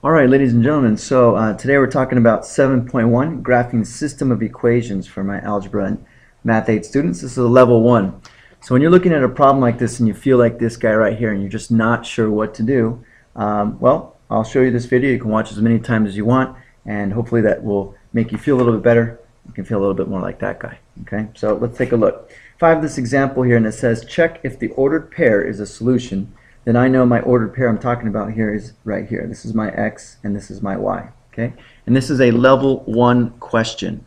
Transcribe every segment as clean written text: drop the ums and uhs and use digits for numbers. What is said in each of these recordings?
Alright, ladies and gentlemen, so today we're talking about 7.1, graphing system of equations for my Algebra and Math 8 students. This is a level 1. So when you're looking at a problem like this and you feel like this guy right here and you're just not sure what to do, well, I'll show you this video. You can watch as many times as you want, and hopefully that will make you feel a little bit better. You can feel a little bit more like that guy. Okay, so let's take a look. If I have this example here and it says check if the ordered pair is a solution, then I know my ordered pair I'm talking about here is right here. This is my x and this is my y. Okay, and this is a level 1 question.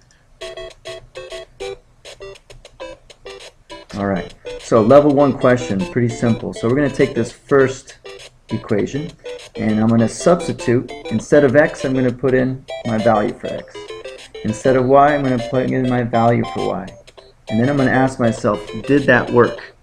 Alright, so level 1 question, pretty simple. So we're going to take this first equation and I'm going to substitute. Instead of x, I'm going to put in my value for x. Instead of y, I'm going to put in my value for y. And then I'm going to ask myself, did that work?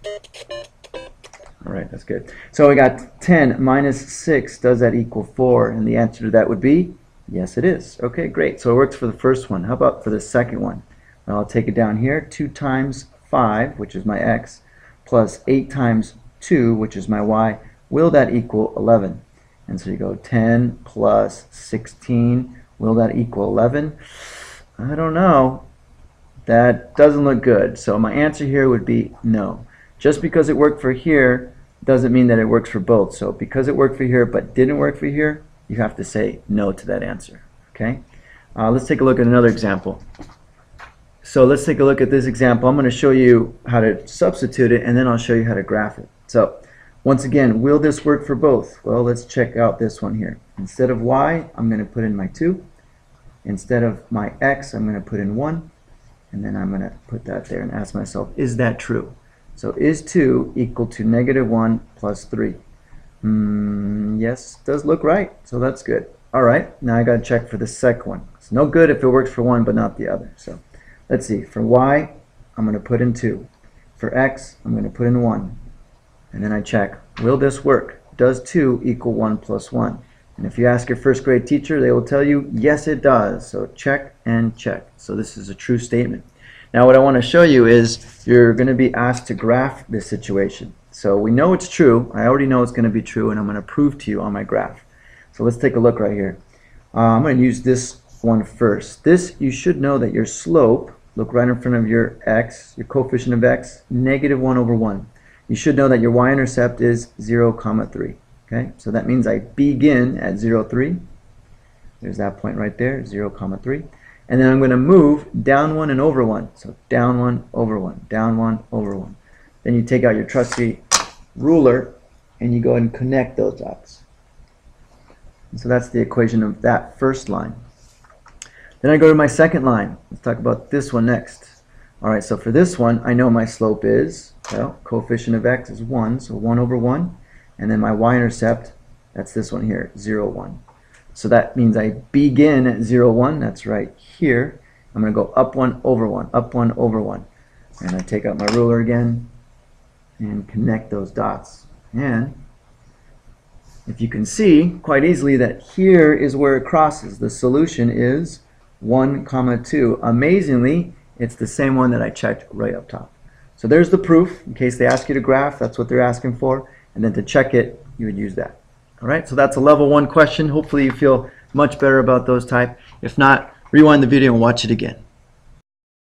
Alright, that's good. So we got 10 minus 6, does that equal 4? And the answer to that would be, yes it is. Okay, great. So it works for the first one. How about for the second one? Well, I'll take it down here. 2 times 5, which is my x, plus 8 times 2, which is my y. Will that equal 11? And so you go 10 plus 16. Will that equal 11? I don't know. That doesn't look good. So my answer here would be no. Just because it worked for here doesn't mean that it works for both. So because it worked for here but didn't work for here, you have to say no to that answer. Okay? Let's take a look at another example. So let's take a look at this example. I'm going to show you how to substitute it and then I'll show you how to graph it. So once again, will this work for both? Well, let's check out this one here. Instead of y, I'm going to put in my 2. Instead of my x, I'm going to put in 1. And then I'm going to put that there and ask myself, is that true? So is 2 equal to negative 1 plus 3? Yes, does look right. So that's good. Alright, now I got to check for the second one. It's no good if it works for one but not the other. So let's see. For y, I'm going to put in 2. For x, I'm going to put in 1. And then I check, will this work? Does 2 equal 1 plus 1? And if you ask your first grade teacher, they will tell you, yes it does. So check and check. So this is a true statement. Now what I want to show you is you're going to be asked to graph this situation. So we know it's true. I already know it's going to be true and I'm going to prove to you on my graph. So let's take a look right here. I'm going to use this one first. This, you should know that your slope, look right in front of your x, your coefficient of x, negative 1 over 1. You should know that your y-intercept is 0, 3. Okay, so that means I begin at 0, 3. There's that point right there, 0, 3. And then I'm going to move down 1 and over 1. So down 1, over 1, down 1, over 1. Then you take out your trusty ruler and you go ahead and connect those dots. And so that's the equation of that first line. Then I go to my second line. Let's talk about this one next. Alright, so for this one, I know my slope is, well, coefficient of x is 1, so 1 over 1. And then my y-intercept, that's this one here, 0, 1. So that means I begin at 0, 1. That's right here. I'm going to go up 1 over 1, up 1 over 1. And I take out my ruler again and connect those dots. And if you can see quite easily that here is where it crosses. The solution is 1, 2. Amazingly, it's the same one that I checked right up top. So there's the proof. In case they ask you to graph, that's what they're asking for. And then to check it, you would use that. Alright, so that's a level 1 question. Hopefully you feel much better about those type. If not, rewind the video and watch it again.